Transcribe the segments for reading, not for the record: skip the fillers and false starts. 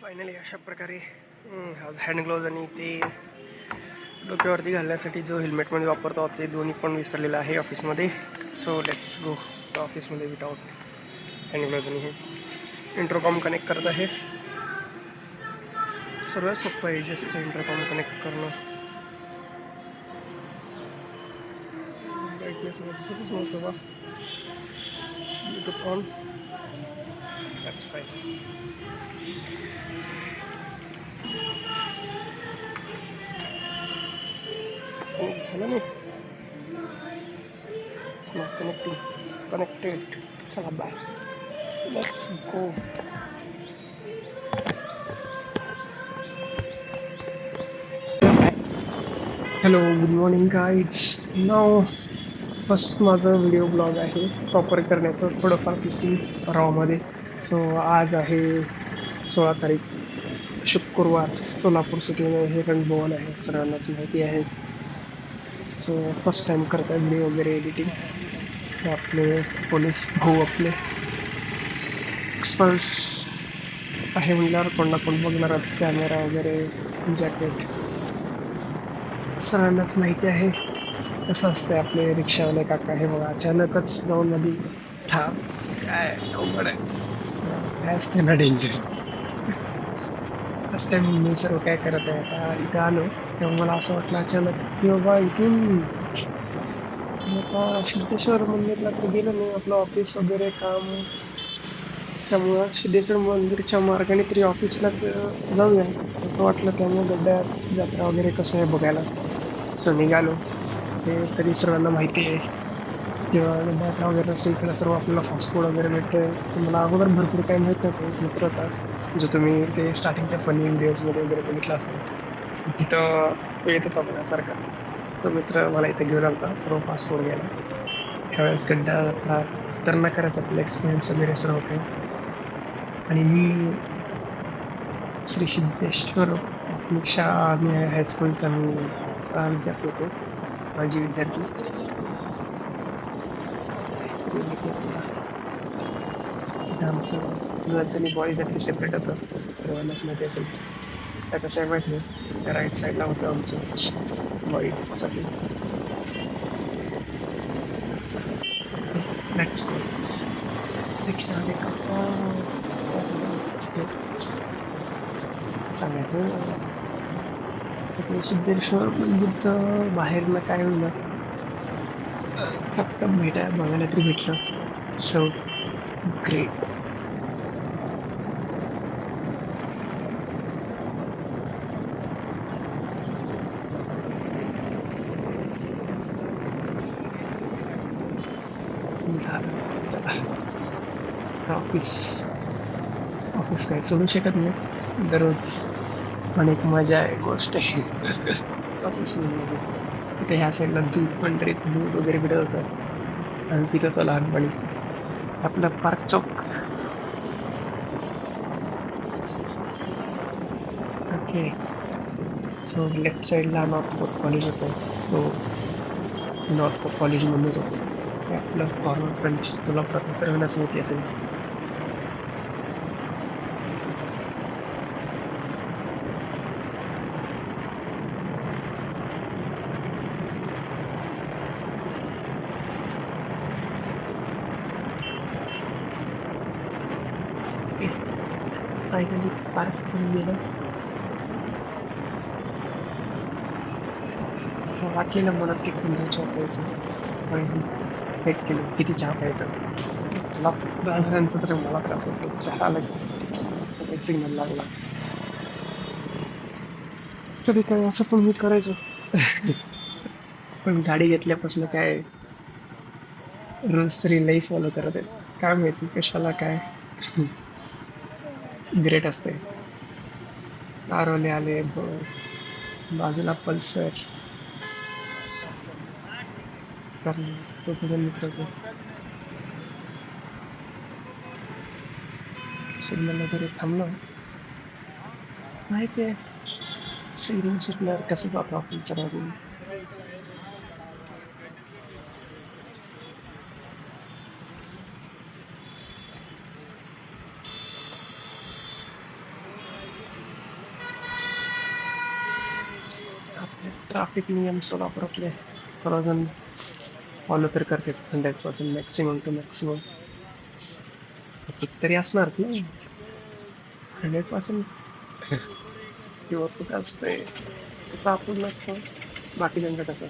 Finally अशा प्रकारे hand gloves आणि ते डोक्यावरती घालण्यासाठी जो हेल्मेटमध्ये वापरतो ते दोन्ही पण विसरलेलं आहे ऑफिसमध्ये. सो लेट्स गो ऑफिसमध्ये विदाउट हँड ग्लोव्ज. आणि हे इंटरकॉम कनेक्ट करत आहे. सर्वात सोपं आहे जस्ट इंटरकॉम कनेक्ट करणं. ब्राईटनेसमध्ये दिसत समजतो बा. Bluetooth on. That's fine. झालं नाही. Smart connected. चला bye. Let's go. Hello, good morning guys. नाव फर्स्ट माझं व्हिडिओ ब्लॉग आहे प्रॉपर करण्याचं, थोडंफार सिस्टीम रॉमध्ये. सो आज आहे 16 तारीख, शुक्रवार. सोलापूर सिटीमध्ये हे रणभवन आहे, सर्वांनाच माहिती आहे. सो फर्स्ट टाइम करत आहे व्हिडिओ वगैरे एडिटिंग. हे आपले पोलीस भाऊ आपले एक्सपर्ट्स आहे म्हणल्यावर कोण ना कोण बघणारच. कॅमेरा वगैरे, जॅकेट, सर्वांनाच माहिती आहे कसं असते. आपले रिक्षावाले काका हे बघा अचानकच जाऊन मध्ये ठाम. काय अवघड आहे, काय असते ना डेंजर. फर्स्ट टाइम मी सर्व काय करत आहे आता इथं आलो तेव्हा मला असं वाटलं अचानक की बाबा इथून आता सिद्धेश्वर मंदिरला तर गेलं नाही, आपलं ऑफिस वगैरे काम त्यामुळं सिद्धेश्वर मंदिरच्या मार्गाने तरी ऑफिसला जाऊया असं वाटलं. त्यामुळे गड्ड्या जत्रा वगैरे कसं आहे बघायला सो निघालो. हे तरी सर्वांना माहिती आहे, जेव्हा गड्ड्या वगैरे असेल त्याला सर्व आपल्याला फास्ट फूड वगैरे भेटतं. मला अगोदर भरपूर काही माहीत नव्हतं. एक मित्र होता जो तुम्ही ते स्टार्टिंगच्या फनी व्हिडिओजमध्ये वगैरे बघितला असेल, तिथं तो येत होता बघण्यासारखा. तो मित्र मला इथे घेऊन आला सर्व फास्ट फूड घ्यायला. त्यावेळेस गड्डा जत्रा खतरनाक करायचा आपला एक्सपिरियन्स वगैरे सर्व काही. आणि मी श्री सिद्धेश्वर प्राथमिक शाळा आणि हायस्कूलचा मी विद्यार्थी होतो, माझी विद्यार्थी. इथं आमचं गर्ल्स आणि बॉईजसाठी सेपरेट होतं, सर्वांनाच माहिती असेल. त्या कसं आहे माहिती नाही, त्या राईट साईडला होतं आमचं बॉईजसाठी. नेक्स्ट रिक्षावाले काका सांगायचं ते सिद्धेश्वर मंदिरचं बाहेरनं काय होईल फक्त बघायला तरी भेटलं. So great. झालं. चला ऑफिस ऑफिस काही सोडू शकत नाही, दररोज अनेक मजा आहे गोष्ट आहे ऑफिसमध्ये. तिथे ह्या साईडला दूध पंढरीचं दूध वगैरे भेटत होतं आणि तिथंच लहानपणी आपलं पार्क चौक. ओके. सो लेफ्ट साईडला नॉर्थ कोट कॉलेज होतं. सो नॉर्थ कोट कॉलेजमधूनच होतं ते आपलं कॉर्नर ब्रंच. सोलापुरात सर्वांनाच माहिती असेल. फायनली पार्क करून गेलं. वाटलेलं मनात ते कुंडा चहा प्यायचं, पण वेट केलं किती चहा प्यायचं. मला बाहेरांचं तर मला त्रास होतो चहा एक सिग्नल लागला. कधी काय असं पण मी करायचो पण गाडी घेतल्यापासून काय रोज तरी लई फॉलो करत आहे. काय माहिती कशाला काय ग्रेट असते. तारवले आले बाजूला पल्सर, कारण तो तुझा मित्र होता. सिग्नल वगैरे थांबलो. माहिती आहे सिग्नल सुटल्यावर कसं जातो आपल्या बाजूला. ट्रॅफिक नियम सोलापुरातले सर्वजण फॉलो तर करतेच 100% मॅक्सिमम टू मॅक्सिमम. तरी असणारच ना 100%. किंवा कुठं असतंय स्वतः आपण नसतं बाकीच्यांचं कसं.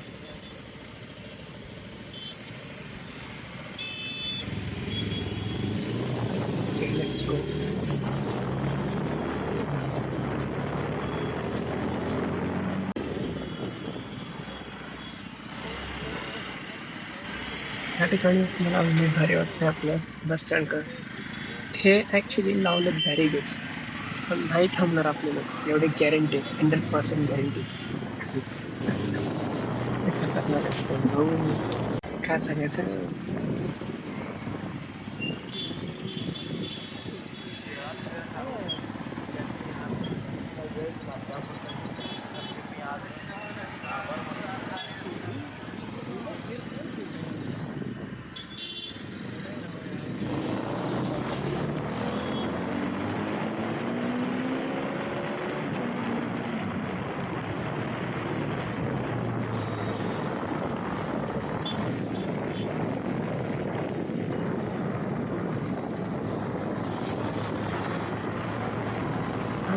Let's go. या ठिकाणी मला लई भारी वाटतंय आपलं बस स्टँड. हे ऍक्च्युली लावलेत बॅरिगेट्स पण नाही थांबणार आपले लोक एवढे गॅरंटी 100% गॅरंटी. खतरनाक असतं भाऊ. काय सांगायचं.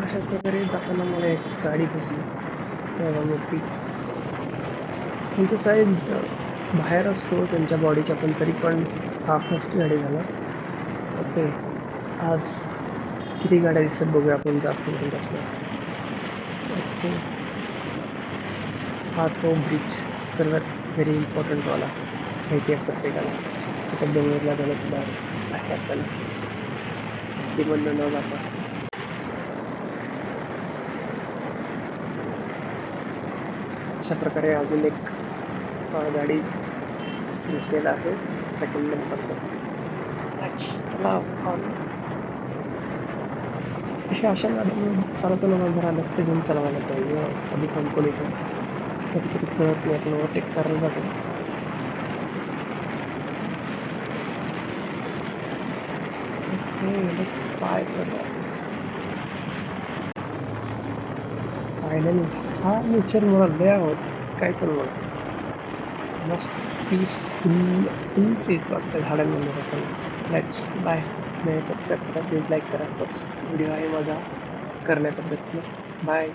अशा प्रकारे जाताना मला एक गाडी दिसली तेव्हा मोठी. त्यांचा साईज बाहेर असतो त्यांच्या बॉडीच्या पण तरी पण हा फर्स्ट गाडी झाला. ओके. आज किती गाड्या दिसतात बघूया आपण जास्त करून जास्त. ओके. हा तो ब्रिज सर्वात व्हेरी इम्पॉर्टंट वाला माहिती आहे प्रत्येकाला. आता बेंगलोरला जाण्यासुद्धा आहे आपल्याला सिटीमधनं न जाता. अशा प्रकारे अजून एक गाडी दिसलेला आहे सेकंड नंबरचा. चला अशा गाड्यांवर चालवताना मला जरा लक्ष देऊन चालवायला पाहिजे. कधी थांबतो इथं कधी कधी कळत नाही आपण ओव्हरटेक करायला जातो. Let's try finally. हा नेचर मला लय आवडतं काय पण मला मस्त पीसफुल फुल पीस वाटतं झाडांमध्ये राहताना. Let's bye. सबस्क्राईब करा प्लीज लाईक करा. बस व्हिडिओ आहे माझा करण्याचा प्रयत्न. बाय.